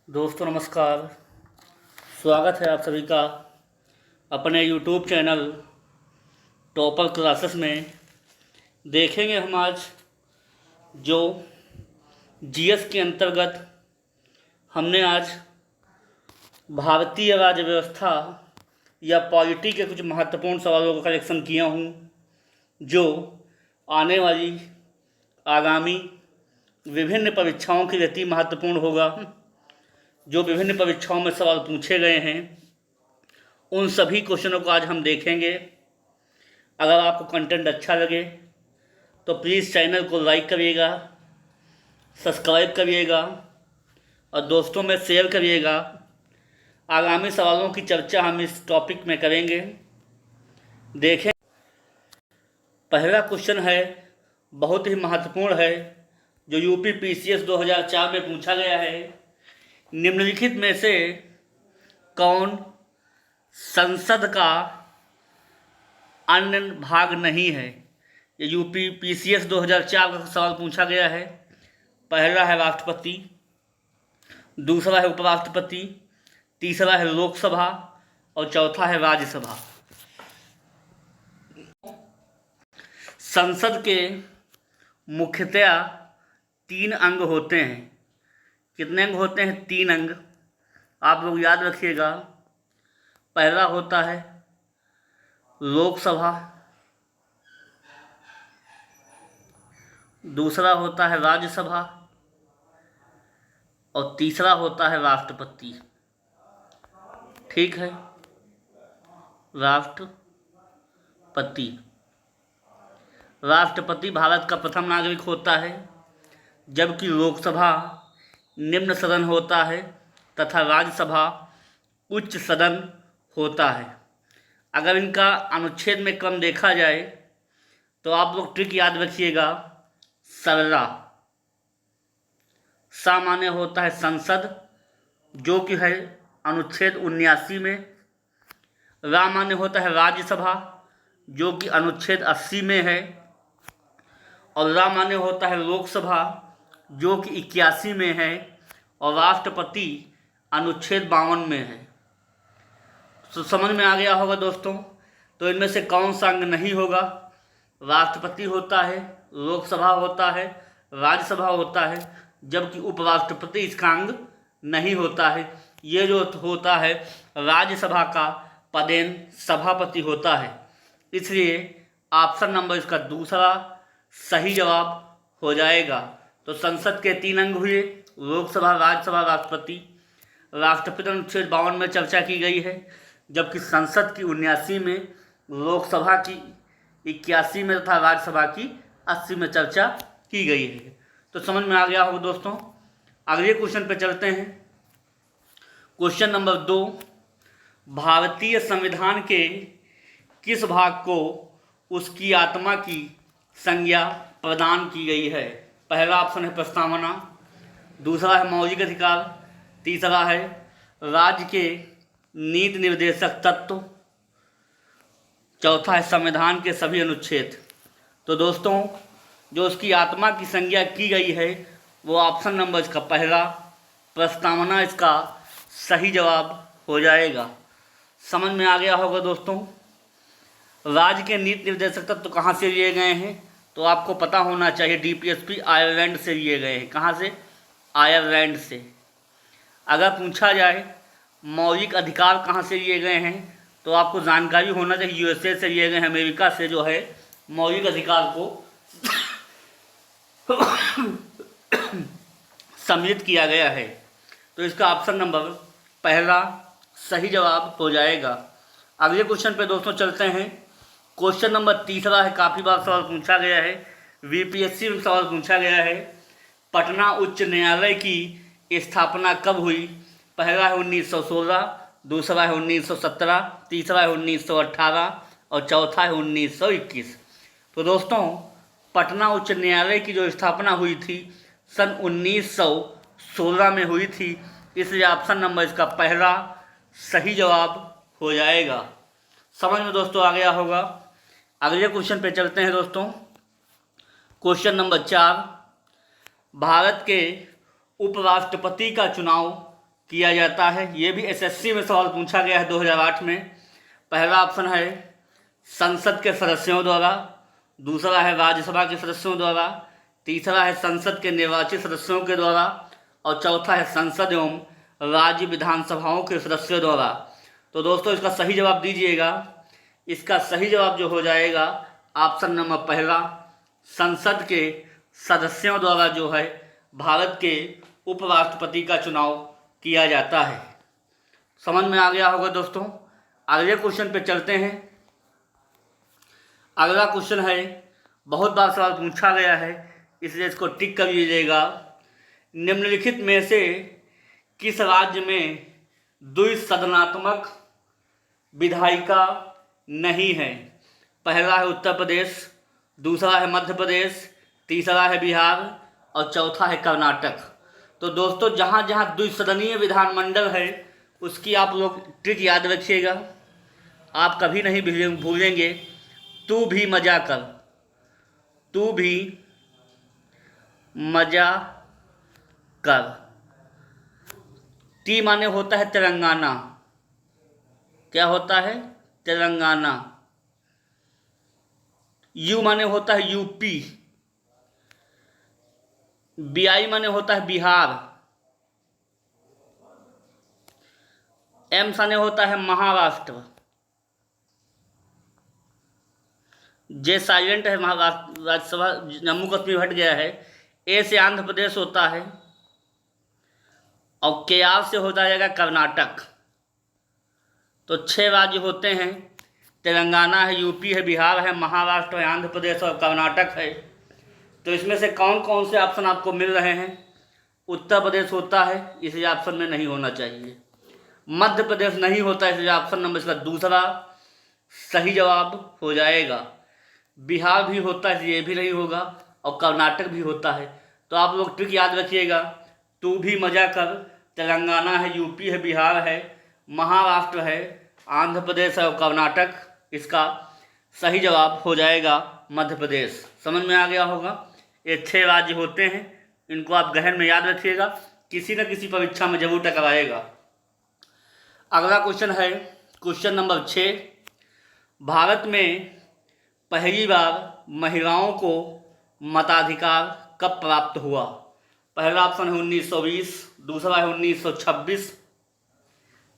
दोस्तों नमस्कार। स्वागत है आप सभी का अपने यूट्यूब चैनल टॉपर क्लासेस में। देखेंगे हम आज जो जीएस के अंतर्गत हमने आज भारतीय राज्य व्यवस्था या पॉलिटी के कुछ महत्वपूर्ण सवालों का कलेक्शन किया हूँ, जो आने वाली आगामी विभिन्न परीक्षाओं के लिए अति महत्वपूर्ण होगा। जो विभिन्न परीक्षाओं में सवाल पूछे गए हैं उन सभी क्वेश्चनों को आज हम देखेंगे। अगर आपको कंटेंट अच्छा लगे तो प्लीज़ चैनल को लाइक करिएगा, सब्सक्राइब करिएगा और दोस्तों में शेयर करिएगा। आगामी सवालों की चर्चा हम इस टॉपिक में करेंगे। देखें, पहला क्वेश्चन है, बहुत ही महत्वपूर्ण है, जो यूपी पीसीएस 2004 में पूछा गया है। निम्नलिखित में से कौन संसद का अन्य भाग नहीं है? ये यूपी पीसीएस 2004 का सवाल पूछा गया है। पहला है राष्ट्रपति, दूसरा है उपराष्ट्रपति, तीसरा है लोकसभा और चौथा है राज्यसभा। संसद के मुख्यतया 3 अंग होते हैं। कितने अंग होते हैं? 3 अंग। आप लोग याद रखिएगा। पहला होता है लोकसभा, दूसरा होता है राज्यसभा और तीसरा होता है राष्ट्रपति। ठीक है, राष्ट्रपति। राष्ट्रपति भारत का प्रथम नागरिक होता है, जबकि लोकसभा निम्न सदन होता है तथा राज्यसभा उच्च सदन होता है। अगर इनका अनुच्छेद में क्रम देखा जाए तो आप लोग ट्रिक याद रखिएगा। सरला सामान्य होता है संसद, जो कि है अनुच्छेद 79 में। रामान्य होता है राज्यसभा, जो कि अनुच्छेद 80 में है। और रामान्य होता है लोकसभा, जो कि 81 में है। और राष्ट्रपति अनुच्छेद 52 में है। तो समझ में आ गया होगा दोस्तों। तो इनमें से कौन सा अंग नहीं होगा? राष्ट्रपति होता है, लोकसभा होता है, राज्यसभा होता है, जबकि उपराष्ट्रपति इसका अंग नहीं होता है। ये जो होता है राज्यसभा का पदेन सभापति होता है। इसलिए ऑप्शन नंबर इसका दूसरा सही जवाब हो जाएगा। तो संसद के 3 अंग हुए, लोकसभा, राज्यसभा, राष्ट्रपति। राष्ट्रपति अनुच्छेद 52 में चर्चा की गई है, जबकि संसद की 79 में, लोकसभा की 81 में तथा राज्यसभा की 80 में चर्चा की गई है। तो समझ में आ गया होगा दोस्तों। अगले क्वेश्चन पे चलते हैं। क्वेश्चन नंबर 2, भारतीय संविधान के किस भाग को उसकी आत्मा की संज्ञा प्रदान की गई है? पहला ऑप्शन है प्रस्तावना, दूसरा है मौलिक अधिकार, तीसरा है राज्य के नीति निर्देशक तत्व, चौथा है संविधान के सभी अनुच्छेद। तो दोस्तों, जो उसकी आत्मा की संज्ञा की गई है वो ऑप्शन नंबर इसका पहला प्रस्तावना इसका सही जवाब हो जाएगा। समझ में आ गया होगा दोस्तों। राज्य के नीति निर्देशक तत्व कहाँ से लिए गए हैं? तो आपको पता होना चाहिए, डीपीएसपी आयरलैंड से लिए गए हैं। कहाँ से? आयरलैंड से। अगर पूछा जाए मौलिक अधिकार कहाँ से लिए गए हैं, तो आपको जानकारी होना चाहिए यूएसए से लिए गए हैं, अमेरिका से जो है मौलिक अधिकार को सम्मिलित किया गया है। तो इसका ऑप्शन नंबर पहला सही जवाब हो जाएगा। अगले क्वेश्चन पे दोस्तों चलते हैं। क्वेश्चन नंबर तीसरा है, काफ़ी बार सवाल पूछा गया है, वीपीएससी में सवाल पूछा गया है। पटना उच्च न्यायालय की स्थापना कब हुई? पहला है 1916, दूसरा है 1917, तीसरा है 1918 और चौथा है 1921। तो दोस्तों, पटना उच्च न्यायालय की जो स्थापना हुई थी सन 1916 में हुई थी। इसलिए ऑप्शन नंबर इसका पहला सही जवाब हो जाएगा। समझ में दोस्तों आ गया होगा। अगले क्वेश्चन पे चलते हैं दोस्तों। क्वेश्चन नंबर 4, भारत के उपराष्ट्रपति का चुनाव किया जाता है। ये भी एसएससी में सवाल पूछा गया है 2008 में। पहला ऑप्शन है संसद के सदस्यों द्वारा, दूसरा है राज्यसभा के सदस्यों द्वारा, तीसरा है संसद के निर्वाचित सदस्यों के द्वारा और चौथा है संसद एवं राज्य विधानसभाओं के सदस्यों द्वारा। तो दोस्तों इसका सही जवाब दीजिएगा। इसका सही जवाब जो हो जाएगा ऑप्शन नंबर पहला, संसद के सदस्यों द्वारा जो है भारत के उपराष्ट्रपति का चुनाव किया जाता है। समझ में आ गया होगा दोस्तों। अगले क्वेश्चन पे चलते हैं। अगला क्वेश्चन है, बहुत बार सवाल पूछा गया है इसलिए इसको टिक कर लीजिएगा। निम्नलिखित में से किस राज्य में द्विसदनात्मक विधायिका नहीं है? पहला है उत्तर प्रदेश, दूसरा है मध्य प्रदेश, तीसरा है बिहार और चौथा है कर्नाटक। तो दोस्तों जहाँ जहाँ द्विसदनीय विधानमंडल है उसकी आप लोग ट्रिक याद रखिएगा, आप कभी नहीं भूलेंगे। तू भी मजा कर, तू भी मजा कर। टी माने होता है तेलंगाना। क्या होता है? तेलंगाना। यू माने होता है यूपी। बीआई माने होता है बिहार। एम माने होता है महाराष्ट्र। जे साइलेंट है महाराष्ट्र, राज्यसभा जम्मू कश्मीर हट गया है। ए से आंध्र प्रदेश होता है और के आर से हो जाएगा कर्नाटक। तो 6 राज्य होते हैं, तेलंगाना है, यूपी है, बिहार है, महाराष्ट्र है, आंध्र प्रदेश और कर्नाटक है। तो इसमें से कौन कौन से ऑप्शन आपको मिल रहे हैं? उत्तर प्रदेश होता है, इसलिए ऑप्शन में नहीं होना चाहिए। मध्य प्रदेश नहीं होता है, इसलिए ऑप्शन नंबर इसका दूसरा सही जवाब हो जाएगा। बिहार भी होता है, ये भी नहीं होगा और कर्नाटक भी होता है। तो आप लोग ट्रिक याद रखिएगा, तू भी मजा कर। तेलंगाना है, यूपी है, बिहार है, महाराष्ट्र है, आंध्र प्रदेश है और कर्नाटक। इसका सही जवाब हो जाएगा मध्य प्रदेश। समझ में आ गया होगा। ये 6 राज्य होते हैं, इनको आप गहन में याद रखिएगा, किसी न किसी परीक्षा में जरूर टकराएगा। अगला क्वेश्चन है क्वेश्चन नंबर 6। भारत में पहली बार महिलाओं को मताधिकार कब प्राप्त हुआ? पहला ऑप्शन है 1920, दूसरा है 1926,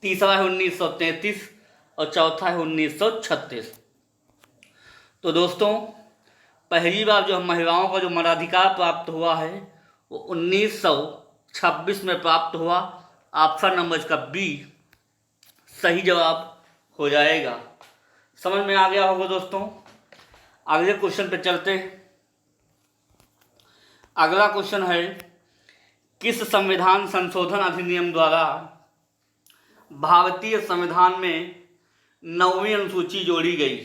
तीसरा है 1933 और चौथा है 1936। तो दोस्तों पहली बार जो महिलाओं का जो मताधिकार प्राप्त हुआ है वो 1926 में प्राप्त हुआ। ऑप्शन नंबर इसका बी सही जवाब हो जाएगा। समझ में आ गया होगा दोस्तों। अगले क्वेश्चन पे चलते हैं। अगला क्वेश्चन है, किस संविधान संशोधन अधिनियम द्वारा भारतीय संविधान में 9वीं अनुसूची जोड़ी गई?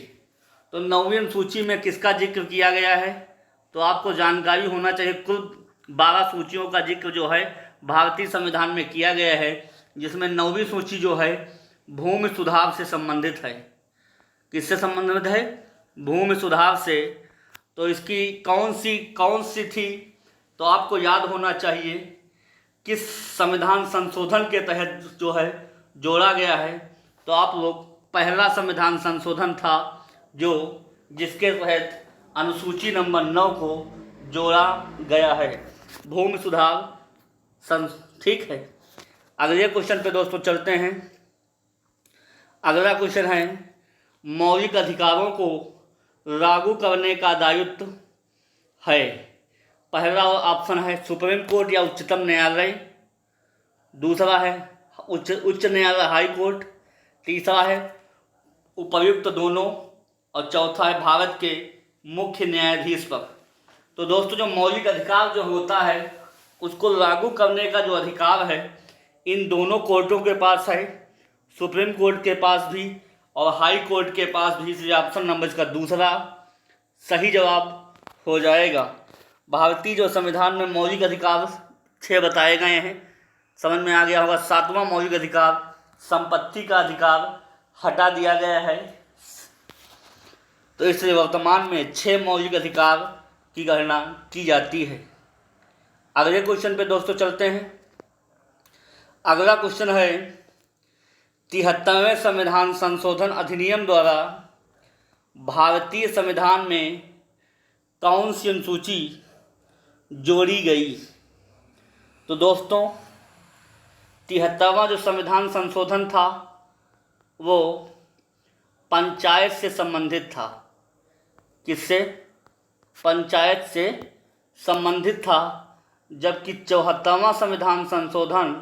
तो 9वीं अनुसूची में किसका जिक्र किया गया है? तो आपको जानकारी होना चाहिए, कुल 12 सूचियों का जिक्र जो है भारतीय संविधान में किया गया है, जिसमें 9वीं सूची जो है भूमि सुधार से संबंधित है। किससे संबंधित है? भूमि सुधार से। तो इसकी कौन सी थी? तो आपको याद होना चाहिए किस संविधान संशोधन के तहत जो है जोड़ा गया है। तो आप लोग पहला संविधान संशोधन था जिसके तहत अनुसूची नंबर 9 को जोड़ा गया है, भूमि सुधार ठीक है। अगले क्वेश्चन पे दोस्तों चलते हैं। अगला क्वेश्चन है, मौलिक अधिकारों को लागू करने का दायित्व है? पहला ऑप्शन है सुप्रीम कोर्ट या उच्चतम न्यायालय, दूसरा है उच्च न्यायालय हाई कोर्ट, तीसरा है उपर्युक्त दोनों और चौथा है भारत के मुख्य न्यायाधीश पर। तो दोस्तों जो मौलिक अधिकार जो होता है उसको लागू करने का जो अधिकार है इन दोनों कोर्टों के पास है, सुप्रीम कोर्ट के पास भी और हाई कोर्ट के पास भी। इसलिए ऑप्शन नंबर इसका दूसरा सही जवाब हो जाएगा। भारतीय जो संविधान में मौलिक अधिकार 6 बताए गए हैं, समझ में आ गया होगा। 7वां मौलिक अधिकार संपत्ति का अधिकार हटा दिया गया है। तो इसलिए वर्तमान में 6 मौलिक अधिकार की गणना की जाती है। अगले क्वेश्चन पे दोस्तों चलते हैं। अगला क्वेश्चन है 73वें संविधान संशोधन अधिनियम द्वारा भारतीय संविधान में कौन सी अनुसूची जोड़ी गई? तो दोस्तों 73वां जो संविधान संशोधन था वो पंचायत से संबंधित था। किससे? पंचायत से संबंधित था, जबकि 74वां संविधान संशोधन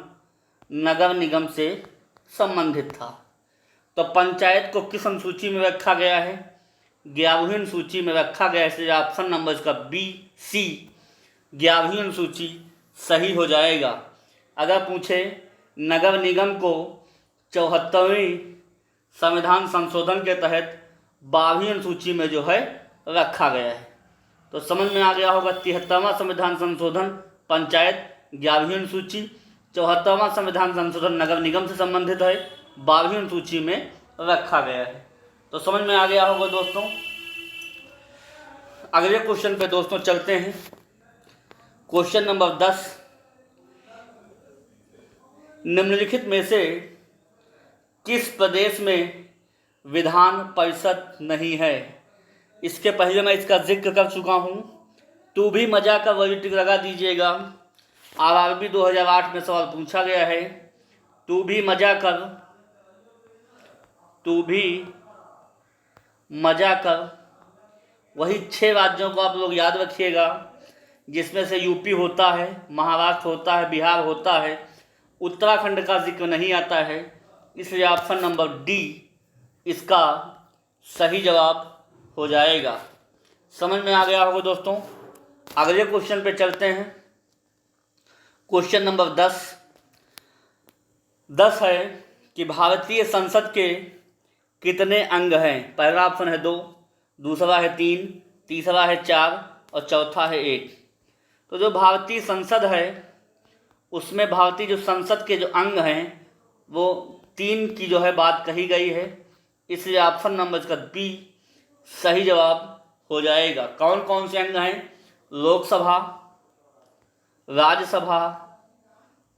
नगर निगम से संबंधित था। तो पंचायत को किस अनुसूची में रखा गया है? 11वीं अनुसूची में रखा गया है। इसलिए ऑप्शन नंबर इसका बी सी 11वीं अनुसूची सही हो जाएगा। अगर पूछे नगर निगम को 74वें संविधान संशोधन के तहत 12वीं अनुसूची में जो है रखा गया है। तो समझ में आ गया होगा 73वां संविधान संशोधन पंचायत 11वीं अनुसूची, 74वां संविधान संशोधन नगर निगम से संबंधित है, 12वीं अनुसूची में रखा गया है। तो समझ में आ गया होगा दोस्तों। अगले क्वेश्चन पे दोस्तों चलते हैं। क्वेश्चन नंबर 10, निम्नलिखित में से किस प्रदेश में विधान परिषद नहीं है? इसके पहले मैं इसका जिक्र कर चुका हूँ। तू भी मजा का वही टिक लगा दीजिएगा। आरआरबी 2008 में सवाल पूछा गया है। तू भी मजा कर, तू भी मजा कर। वही 6 राज्यों को आप लोग याद रखिएगा, जिसमें से यूपी होता है, महाराष्ट्र होता है, बिहार होता है, उत्तराखंड का जिक्र नहीं आता है। इसलिए ऑप्शन नंबर डी इसका सही जवाब हो जाएगा। समझ में आ गया होगा दोस्तों। अगले क्वेश्चन पे चलते हैं। क्वेश्चन नंबर 10 है कि भारतीय संसद के कितने अंग हैं? पहला ऑप्शन है 2, दूसरा है 3, तीसरा है 4 और चौथा है 1। तो जो भारतीय संसद है उसमें भारतीय जो संसद के जो अंग हैं वो 3 की जो है बात कही गई है। इसलिए ऑप्शन नंबर इसका बी सही जवाब हो जाएगा। कौन कौन से अंग हैं? लोकसभा, राज्यसभा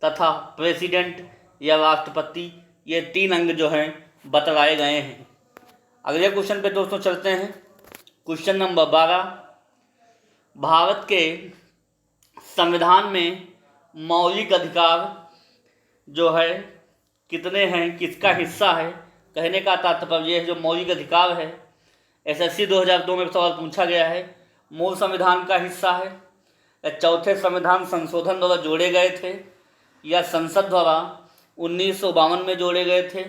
तथा प्रेसिडेंट या राष्ट्रपति, ये 3 अंग जो हैं बतलाए गए हैं। अगले क्वेश्चन पे दोस्तों चलते हैं। क्वेश्चन नंबर 12, भारत के संविधान में मौलिक अधिकार जो है कितने हैं, किसका हिस्सा है? कहने का तात्पर्य है जो मौलिक अधिकार है एसएससी 2002 में सवाल पूछा गया है, मूल संविधान का हिस्सा है या चौथे संविधान संशोधन द्वारा जोड़े गए थे या संसद द्वारा 1952 में जोड़े गए थे।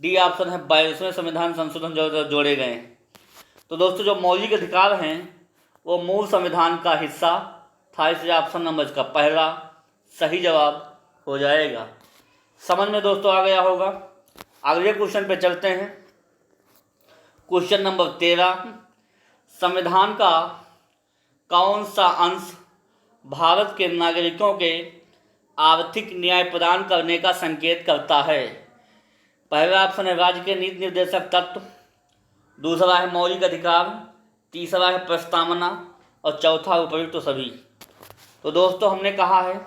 डी ऑप्शन है 22वें संविधान संशोधन द्वारा जोड़े गए हैं। तो दोस्तों जो मौलिक अधिकार हैं वो मूल संविधान का हिस्सा था। इसलिए ऑप्शन नंबर इसका पहला सही जवाब हो जाएगा। समझ में दोस्तों आ गया होगा। अगले क्वेश्चन पे चलते हैं। क्वेश्चन नंबर 13, संविधान का कौन सा अंश भारत के नागरिकों के आर्थिक न्याय प्रदान करने का संकेत करता है? पहला ऑप्शन है राज्य के नीति निर्देशक तत्व, दूसरा है मौलिक अधिकार, तीसरा है प्रस्तावना और चौथा उपयुक्त सभी। तो दोस्तों हमने कहा है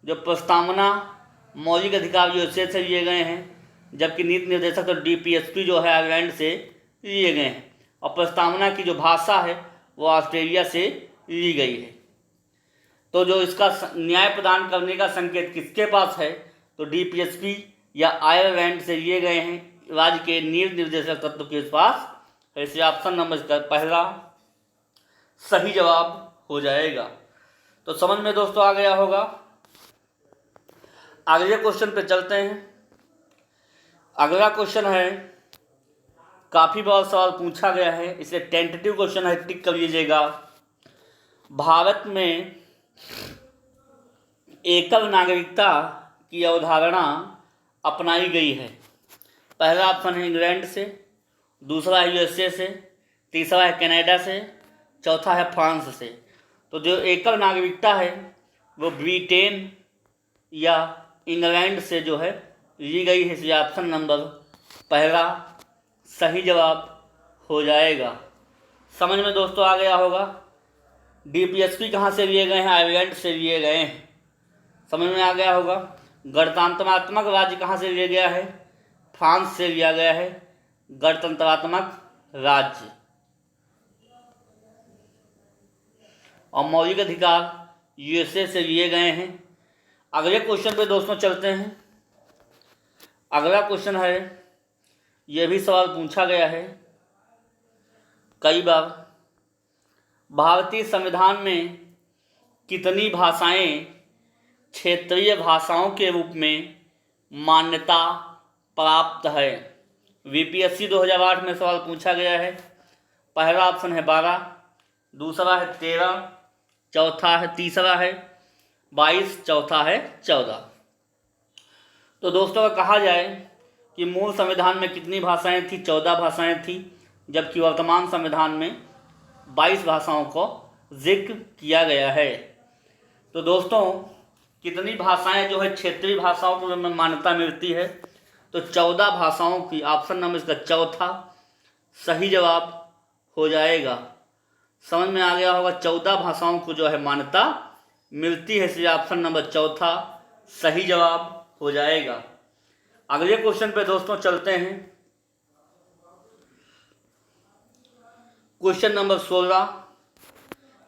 जो प्रस्तावना मौलिक अधिकार यूएसए से लिए गए हैं, जबकि नीति निर्देशक तो डीपीएसपी जो है आयरलैंड से लिए गए हैं और प्रस्तावना की जो भाषा है वो ऑस्ट्रेलिया से ली गई है। तो जो इसका न्याय प्रदान करने का संकेत किसके पास है? तो डीपीएसपी या आयरलैंड से लिए गए हैं राज्य के नीति निर्देशक तत्व के पास। ऐसे ऑप्शन नंबर इसका पहला सही जवाब हो जाएगा। तो समझ में दोस्तों आ गया होगा। अगले क्वेश्चन पे चलते हैं। अगला क्वेश्चन है, काफ़ी बार सवाल पूछा गया है, इसे टेंटेटिव क्वेश्चन है, टिक कर लीजिएगा। भारत में एकल नागरिकता की अवधारणा अपनाई गई है। पहला ऑप्शन है इंग्लैंड से, दूसरा है यूएसए से, तीसरा है कनाडा से, चौथा है फ्रांस से। तो जो एकल नागरिकता है वो ब्रिटेन या इंग्लैंड से जो है ली गई है। इसलिए ऑप्शन नंबर पहला सही जवाब हो जाएगा। समझ में दोस्तों आ गया होगा। डीपीएसपी कहाँ से लिए गए हैं? आयरलैंड से लिए गए हैं। समझ में आ गया होगा। गणतंत्रात्मक राज्य कहाँ से लिया गया है? फ्रांस से लिया गया है गणतंत्रात्मक राज्य। और मौलिक अधिकार यूएसए से लिए गए हैं। अगले क्वेश्चन पे दोस्तों चलते हैं। अगला क्वेश्चन है, यह भी सवाल पूछा गया है कई बार, भारतीय संविधान में कितनी भाषाएं क्षेत्रीय भाषाओं के रूप में मान्यता प्राप्त है? वीपीएससी 2008 में सवाल पूछा गया है। पहला ऑप्शन है 12, दूसरा है 13, तीसरा है 22, चौथा है 14। तो दोस्तों अगर कहा जाए कि मूल संविधान में कितनी भाषाएं थी? 14 भाषाएं थी, जबकि वर्तमान संविधान में 22 भाषाओं को जिक्र किया गया है। तो दोस्तों कितनी भाषाएं जो है क्षेत्रीय भाषाओं को में मान्यता मिलती है? तो 14 भाषाओं की, ऑप्शन नंबर इसका चौथा सही जवाब हो जाएगा। समझ में आ गया होगा, 14 भाषाओं को जो है मान्यता मिलती है, इसलिए ऑप्शन नंबर चौथा सही जवाब हो जाएगा। अगले क्वेश्चन पे दोस्तों चलते हैं। क्वेश्चन नंबर 16,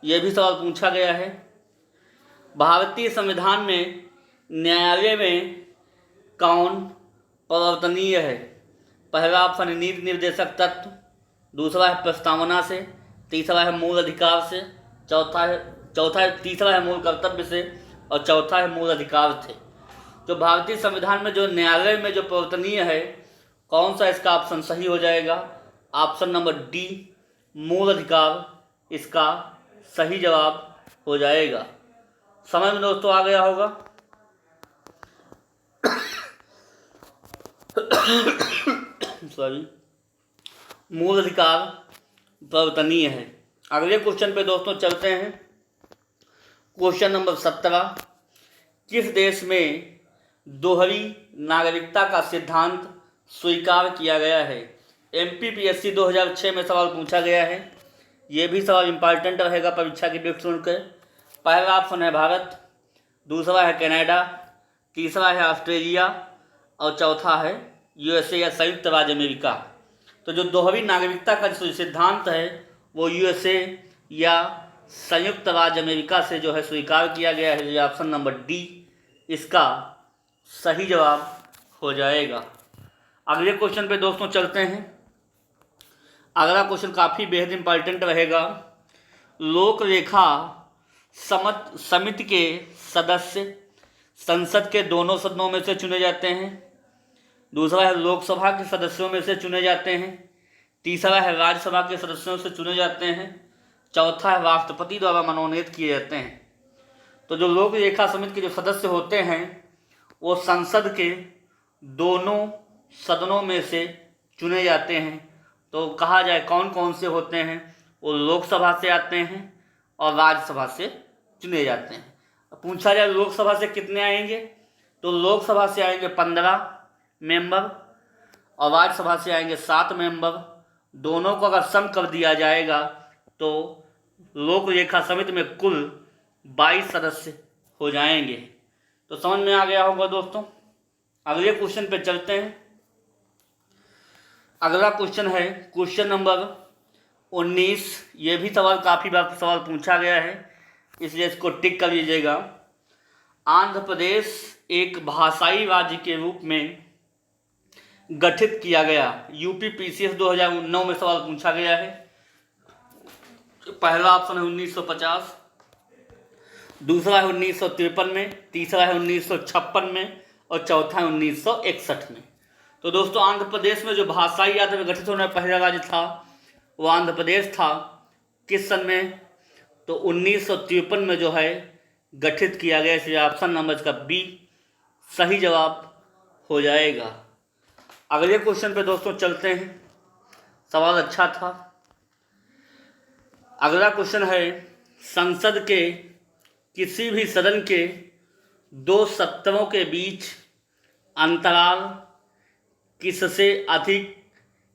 यह भी सवाल पूछा गया है, भारतीय संविधान में न्यायालय में कौन परिवर्तनीय है? पहला ऑप्शन है नीति निर्देशक तत्व, दूसरा है प्रस्तावना से, तीसरा है मूल अधिकार से, तीसरा है मूल कर्तव्य से, और चौथा है मूल अधिकार से। तो भारतीय संविधान में जो न्यायालय में जो परिवर्तनीय है, कौन सा इसका ऑप्शन सही हो जाएगा? ऑप्शन नंबर डी, मूल अधिकार इसका सही जवाब हो जाएगा। समझ में दोस्तों आ गया होगा। सॉरी, मूल अधिकार परिवर्तनीय है। अगले क्वेश्चन पे दोस्तों चलते हैं। क्वेश्चन नंबर 17, किस देश में दोहरी नागरिकता का सिद्धांत स्वीकार किया गया है? एमपीपीएससी 2006 में सवाल पूछा गया है। ये भी सवाल इम्पॉर्टेंट रहेगा परीक्षा के दृष्टिकोण से। पहला ऑप्शन है भारत, दूसरा है कनाडा, तीसरा है ऑस्ट्रेलिया, और चौथा है यूएसए या संयुक्त राज्य अमेरिका। तो जो दोहरी नागरिकता का जो सिद्धांत है वो यूएसए या संयुक्त राज्य अमेरिका से जो है स्वीकार किया गया है। ऑप्शन नंबर डी इसका सही जवाब हो जाएगा। अगले क्वेश्चन पे दोस्तों चलते हैं। अगला क्वेश्चन काफ़ी बेहद इम्पॉर्टेंट रहेगा। लोक लेखा समिति के सदस्य संसद के दोनों सदनों में से चुने जाते हैं, दूसरा है लोकसभा के सदस्यों में से चुने जाते हैं, तीसरा है राज्यसभा के सदस्यों से चुने जाते हैं, चौथा है राष्ट्रपति द्वारा मनोनीत किए जाते हैं। तो जो लोक लेखा समिति के जो सदस्य होते हैं वो संसद के दोनों सदनों में से चुने जाते हैं। तो कहा जाए कौन कौन से होते हैं, वो लोकसभा से आते हैं और राज्यसभा से चुने जाते हैं। पूछा जाए लोकसभा से कितने आएंगे, तो लोकसभा से आएंगे 15 मेंबर और राज्यसभा से आएंगे 7 मेंबर। दोनों को अगर सम कर दिया जाएगा तो लोक लेखा समिति में कुल 22 सदस्य हो जाएंगे। तो समझ में आ गया होगा दोस्तों। अगले क्वेश्चन पे चलते हैं। अगला क्वेश्चन है क्वेश्चन नंबर 19। ये भी सवाल काफ़ी बार सवाल पूछा गया है, इसलिए इसको टिक कर लीजिएगा। आंध्र प्रदेश एक भाषाई राज्य के रूप में गठित किया गया। यूपीपीसीएस 2009 में सवाल पूछा गया है। पहला ऑप्शन है 1950, दूसरा है 1953 में, तीसरा है 1956 में और चौथा है 1961 में। तो दोस्तों आंध्र प्रदेश में जो भाषाई राज्य में गठित होने वाला पहला राज्य था वो आंध्र प्रदेश था। किस सन में, तो 1953 में जो है गठित किया गया। इसलिए ऑप्शन नंबर इसका बी सही जवाब हो जाएगा। अगले क्वेश्चन पे दोस्तों चलते हैं। सवाल अच्छा था। अगला क्वेश्चन है संसद के किसी भी सदन के 2 सत्रों के बीच अंतराल किससे अधिक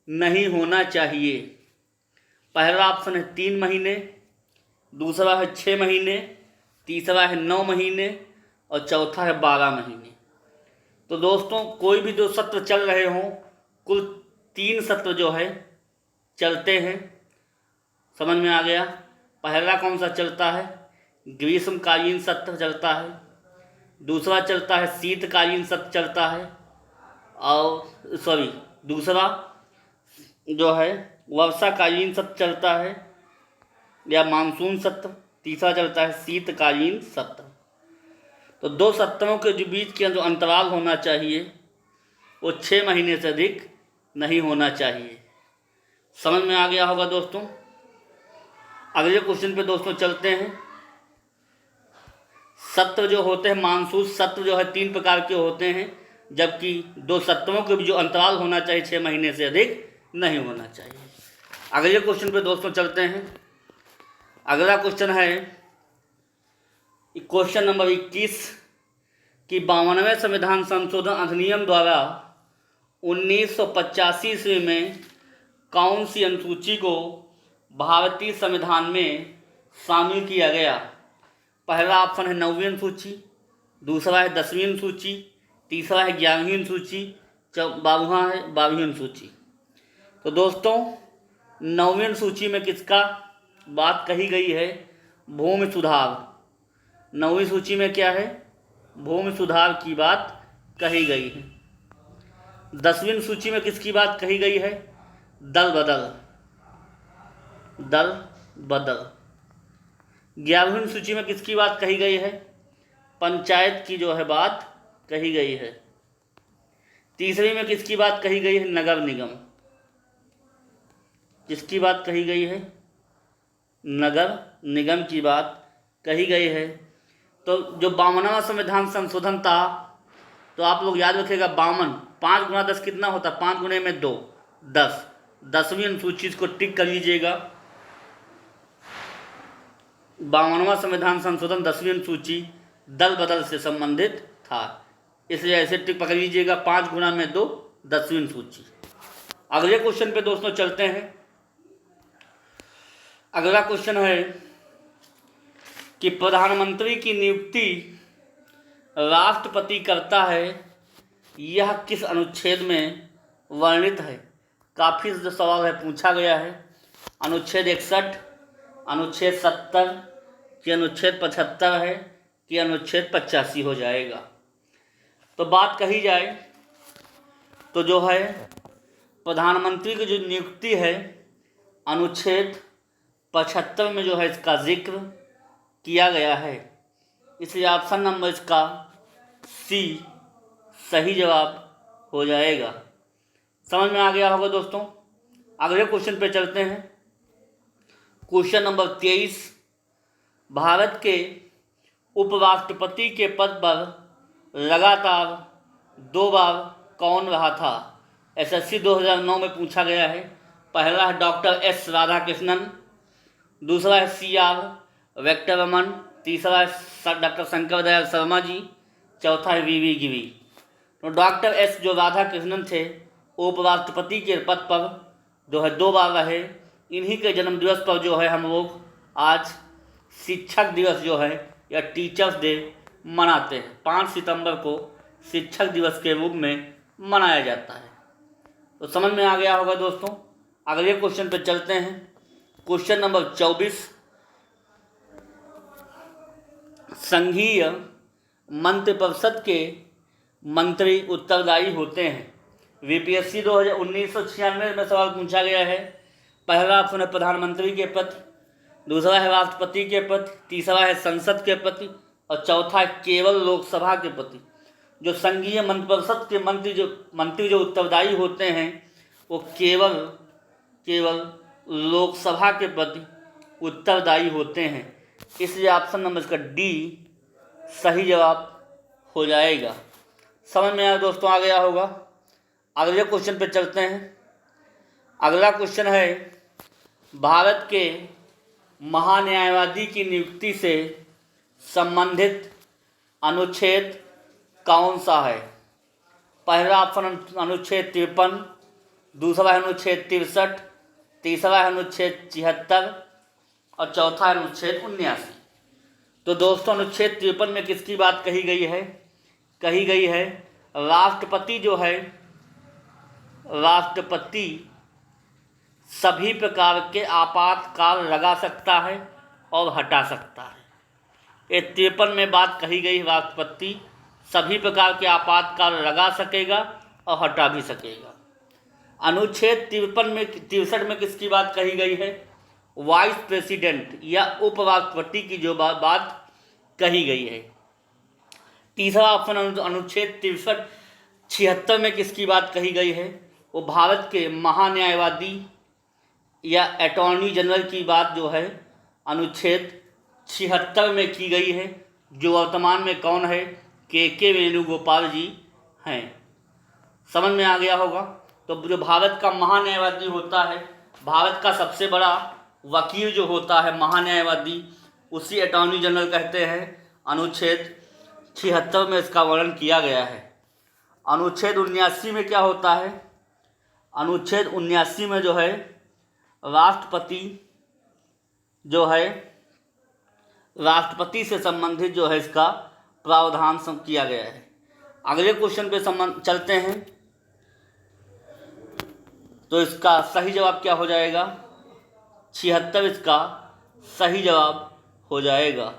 नहीं होना चाहिए। पहला ऑप्शन है 3 महीने, दूसरा है 6 महीने, तीसरा है 9 महीने और चौथा है 12 महीने। तो दोस्तों कोई भी जो सत्र चल रहे हों, कुल 3 सत्र जो है चलते हैं। समझ में आ गया। पहला कौन सा चलता है? ग्रीष्मकालीन सत्र चलता है। दूसरा चलता है शीतकालीन सत्र चलता है, और दूसरा जो है वर्षाकालीन सत्र चलता है या मानसून सत्र। तीसरा चलता है शीतकालीन सत्र। तो 2 सत्रों के जो बीच के जो अंतराल होना चाहिए वो 6 महीने से अधिक नहीं होना चाहिए। समझ में आ गया होगा दोस्तों। अगले क्वेश्चन पे दोस्तों चलते हैं। सत्र जो होते हैं, मानसून सत्र जो है 3 प्रकार के होते हैं, जबकि 2 सत्रों के भी जो अंतराल होना चाहिए 6 महीने से अधिक नहीं होना चाहिए। अगले क्वेश्चन पे दोस्तों चलते हैं। अगला क्वेश्चन है क्वेश्चन नंबर 21 कि 52वें संविधान संशोधन अधिनियम द्वारा 1985 ईस्वी में कौन सी अनुसूची को भारतीय संविधान में शामिल किया गया? पहला ऑप्शन है 9वीं अनुसूची, दूसरा है 10वीं अनुसूची, तीसरा है 11वीं अनुसूची, 12वां है 12वीं अनुसूची। तो दोस्तों 9वीं अनुसूची में किसका बात कही गई है? भूमि सुधार। 9वीं सूची में क्या है? भूमि सुधार की बात कही गई है। 10वीं सूची में किसकी बात कही गई है? दल बदल। 11वीं सूची में किसकी बात कही गई है? पंचायत की जो है बात कही गई है। तीसरी में किसकी बात कही गई है? नगर निगम। किसकी बात कही गई है? नगर निगम की बात कही गई है। तो जो 52वां संविधान संशोधन था, तो आप लोग याद रखिएगा 52, 5 गुना 10 कितना होता? 5 गुने में 2, 10। 10वीं अनुसूची को टिक कर लीजिएगा। 52वां संविधान संशोधन 10वीं अनुसूची दल बदल से संबंधित था, इसलिए ऐसे टिक पकड़ लीजिएगा। 5 गुना में 2, 10वीं अनुसूची। अगले क्वेश्चन पे दोस्तों चलते हैं। अगला क्वेश्चन है कि प्रधानमंत्री की नियुक्ति राष्ट्रपति करता है, यह किस अनुच्छेद में वर्णित है? काफ़ी जो सवाल है पूछा गया है। अनुच्छेद 61, अनुच्छेद 70 कि अनुच्छेद 75 है कि अनुच्छेद 85 हो जाएगा? तो बात कही जाए तो जो है प्रधानमंत्री की जो नियुक्ति है अनुच्छेद 75 में जो है इसका जिक्र किया गया है, इसलिए ऑप्शन नंबर इसका सी सही जवाब हो जाएगा। समझ में आ गया होगा दोस्तों। अगले क्वेश्चन पे चलते हैं। क्वेश्चन नंबर 23, भारत के उपराष्ट्रपति के पद पर लगातार 2 बार कौन रहा था? एसएससी 2009 में पूछा गया है। पहला है डॉक्टर एस राधाकृष्णन, दूसरा है CR वेंकटरमन, तीसरा है डॉक्टर शंकर दयाल शर्मा जी, चौथा है VV गिरी। तो डॉक्टर एस जो राधाकृष्णन थे उपराष्ट्रपति के पद पर जो है 2 बार रहे। इन्हीं के जन्म दिवस पर जो है हम लोग आज शिक्षक दिवस जो है या टीचर्स डे मनाते हैं। 5 सितंबर को शिक्षक दिवस के रूप में मनाया जाता है। तो समझ में आ गया होगा दोस्तों। अगले क्वेश्चन पर चलते हैं। क्वेश्चन नंबर 24, संघीय मंत्रिपरिषद के मंत्री उत्तरदायी होते हैं। VPSC 1996 में सवाल पूछा गया है। पहला ऑप्शन है प्रधानमंत्री के पद, दूसरा है राष्ट्रपति के पद, तीसरा है संसद के पद और चौथा है केवल लोकसभा के पद। जो संघीय मंत्रिपरिषद के मंत्री जो उत्तरदायी होते हैं वो केवल लोकसभा के प्रति उत्तरदायी होते हैं, इसलिए ऑप्शन नंबर इसका डी सही जवाब हो जाएगा। समझ में आया दोस्तों, आ गया होगा। अगले क्वेश्चन पे चलते हैं। अगला क्वेश्चन है भारत के महान्यायवादी की नियुक्ति से संबंधित अनुच्छेद कौन सा है? पहला ऑप्शन अनुच्छेद 53, दूसरा है अनुच्छेद 63, तीसरा है अनुच्छेद 76 और चौथा है अनुच्छेद 79। तो दोस्तों अनुच्छेद 53 में किसकी बात कही गई है? कही गई है राष्ट्रपति जो है, राष्ट्रपति सभी प्रकार के आपातकाल लगा सकता है और हटा सकता है। ये 53 में बात कही गई। राष्ट्रपति सभी प्रकार के आपातकाल लगा सकेगा और हटा भी सकेगा। अनुच्छेद 63 में किसकी बात कही गई है? वाइस प्रेसिडेंट या उपराष्ट्रपति की जो बात कही गई है। तीसरा ऑप्शन अनुच्छेद 76 में किसकी बात कही गई है? वो भारत के महान्यायवादी या अटॉर्नी जनरल की बात जो है अनुच्छेद 76 में की गई है, जो वर्तमान में कौन है? के वेणुगोपाल जी हैं। समझ में आ गया होगा। तो जो भारत का महान्यायवादी होता है, भारत का सबसे बड़ा वकील जो होता है महान्यायवादी, उसी अटॉर्नी जनरल कहते हैं। अनुच्छेद 76 में इसका वर्णन किया गया है। अनुच्छेद 79 में क्या होता है? अनुच्छेद 79 में जो है राष्ट्रपति जो है, राष्ट्रपति से संबंधित जो है इसका प्रावधान किया गया है। अगले क्वेश्चन पे चलते हैं। तो इसका सही जवाब क्या हो जाएगा? 76 इसका सही जवाब हो जाएगा।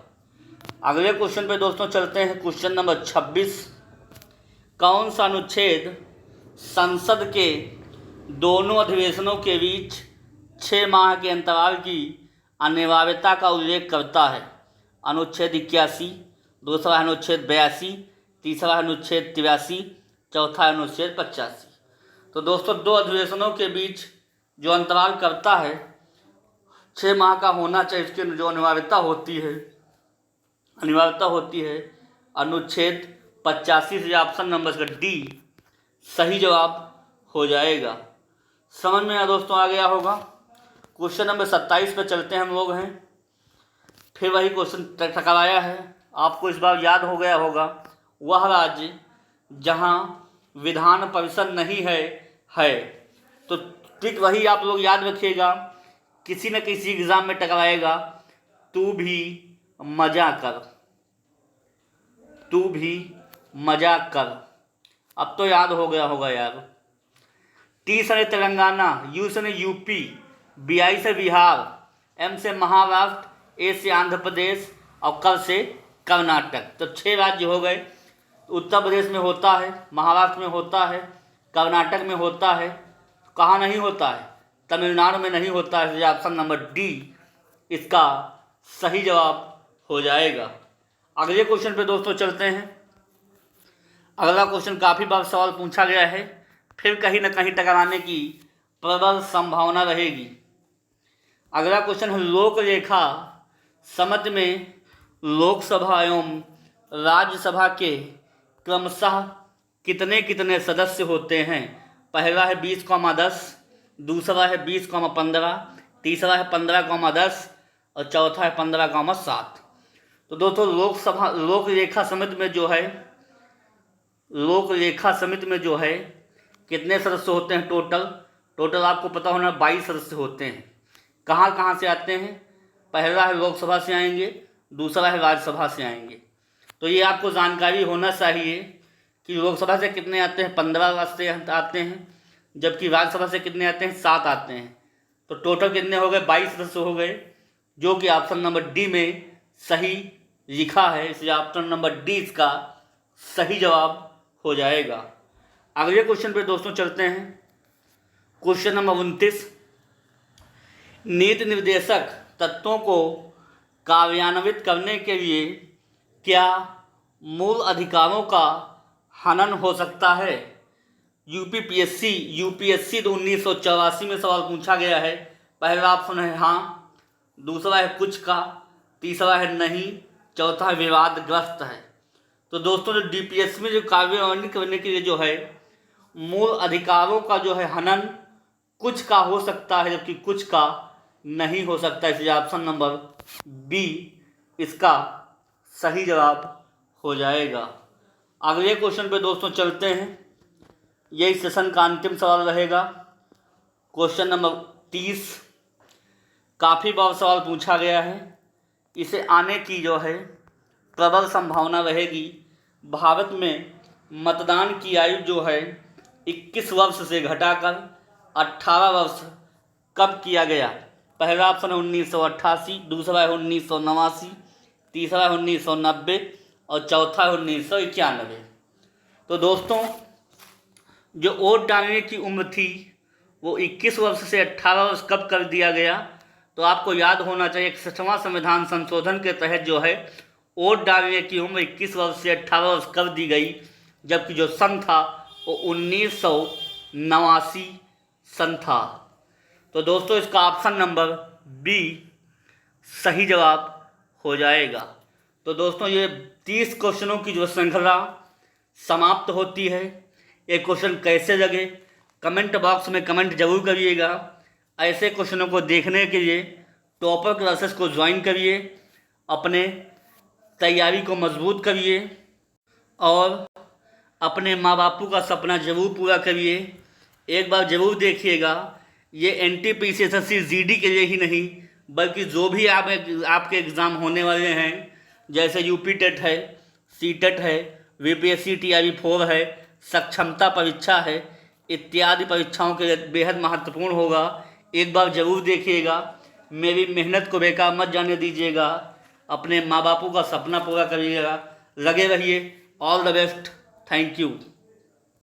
अगले क्वेश्चन पे दोस्तों चलते हैं। Question number 26। कौन सा अनुच्छेद संसद के दोनों अधिवेशनों के बीच 6 माह के अंतराल की अनिवार्यता का उल्लेख करता है? अनुच्छेद 81, दूसरा अनुच्छेद 82, तीसरा अनुच्छेद 83, चौथा अनुच्छेद 85। तो दोस्तों 2 अधिवेशनों के बीच जो अंतराल करता है 6 माह का होना चाहिए, इसकी जो अनिवार्यता होती है अनुच्छेद 85 से ऑप्शन नंबर डी सही जवाब हो जाएगा। समझ में दोस्तों आ गया होगा। क्वेश्चन नंबर 27 पे चलते हैं हम लोग हैं। फिर वही क्वेश्चन टकराया है, आपको इस बार याद हो गया होगा। वह राज्य जहां विधान परिषद नहीं है तो ठीक वही आप लोग याद रखिएगा, किसी न किसी एग्ज़ाम में टकराएगा। तू भी मजा कर। अब तो याद हो गया होगा यार। टी से तेलंगाना, यू से यूपी, BI से बिहार, M से महाराष्ट्र, A से आंध्र प्रदेश और कर से कर्नाटक। तो 6 राज्य हो गए। उत्तर प्रदेश में होता है, महाराष्ट्र में होता है, कर्नाटक में होता है, कहाँ नहीं होता है? तमिलनाडु में नहीं होता है। ऑप्शन नंबर डी इसका सही जवाब हो जाएगा। अगले क्वेश्चन पे दोस्तों चलते हैं। अगला क्वेश्चन काफ़ी बार सवाल पूछा गया है, फिर कहीं ना कहीं टकराने की प्रबल संभावना रहेगी। अगला क्वेश्चन है, लोक लेखा समिति में लोकसभा एवं राज्यसभा के क्रमशः कितने सदस्य होते हैं? पहला है 20,10, दूसरा है 20,15, तीसरा है 15,10 और चौथा है 15,7। तो दोस्तों लोक लेखा समिति में जो है कितने सदस्य होते हैं? टोटल आपको पता होना 22 सदस्य होते हैं। कहाँ से आते हैं? पहला है लोकसभा से आएंगे, दूसरा है राज्यसभा से आएंगे। तो ये आपको जानकारी होना चाहिए कि लोकसभा से कितने आते हैं? 15 रास्ते आते हैं, जबकि राज्यसभा से कितने आते हैं? 7 आते हैं। तो टोटल कितने हो गए? 22 सदस्य हो गए, जो कि ऑप्शन नंबर डी में सही लिखा है। इसलिए ऑप्शन नंबर डी इसका सही जवाब हो जाएगा। अगले क्वेश्चन पे दोस्तों चलते हैं। Question number 29। नीति निर्देशक तत्वों को कार्यान्वित करने के लिए क्या मूल अधिकारों का हनन हो सकता है? यूपीएससी 1984 में सवाल पूछा गया है। पहला ऑप्शन है हाँ, दूसरा है कुछ का, तीसरा है नहीं, चौथा है विवादग्रस्त है। तो दोस्तों जो डीपीएससी में जो कार्यान्वित करने के लिए जो है मूल अधिकारों का जो है हनन कुछ का हो सकता है, जबकि कुछ का नहीं हो सकता। इसलिए ऑप्शन नंबर बी इसका सही जवाब हो जाएगा। अगले क्वेश्चन पे दोस्तों चलते हैं। यही सेशन का अंतिम सवाल रहेगा। क्वेश्चन नंबर 30 काफ़ी बार सवाल पूछा गया है, इसे आने की जो है प्रबल संभावना रहेगी। भारत में मतदान की आयु जो है 21 वर्ष से घटाकर 18 वर्ष कब किया गया? पहला ऑप्शन है 1988, दूसरा है 1989, तीसरा है 1990 और चौथा है 1991। तो दोस्तों जो वोट डालने की उम्र थी वो 21 वर्ष से 18 वर्ष कब कर दिया गया? तो आपको याद होना चाहिए 61वां संविधान संशोधन के तहत जो है वोट डालने की उम्र 21 वर्ष से 18 वर्ष कर दी गई, जबकि जो सन था वो 1989 सन था। तो दोस्तों इसका ऑप्शन नंबर बी सही जवाब हो जाएगा। तो दोस्तों ये 30 क्वेश्चनों की जो श्रृंखला समाप्त होती है। ये क्वेश्चन कैसे लगे कमेंट बॉक्स में कमेंट जरूर करिएगा। ऐसे क्वेश्चनों को देखने के लिए टॉपर क्लासेस को ज्वाइन करिए, अपने तैयारी को मजबूत करिए और अपने माँ बापू का सपना जरूर पूरा करिए। एक बार ज़रूर देखिएगा, ये NTPC GD के लिए ही नहीं बल्कि जो भी आपके एग्ज़ाम होने वाले हैं, जैसे UP टेट है, CTET है, VPSC TRE 4 है, सक्षमता परीक्षा है, इत्यादि परीक्षाओं के लिए बेहद महत्वपूर्ण होगा। एक बार ज़रूर देखिएगा, मेरी मेहनत को बेकार मत जाने दीजिएगा, अपने माँ बापू का सपना पूरा करिएगा। लगे रहिए। All the best. Thank you.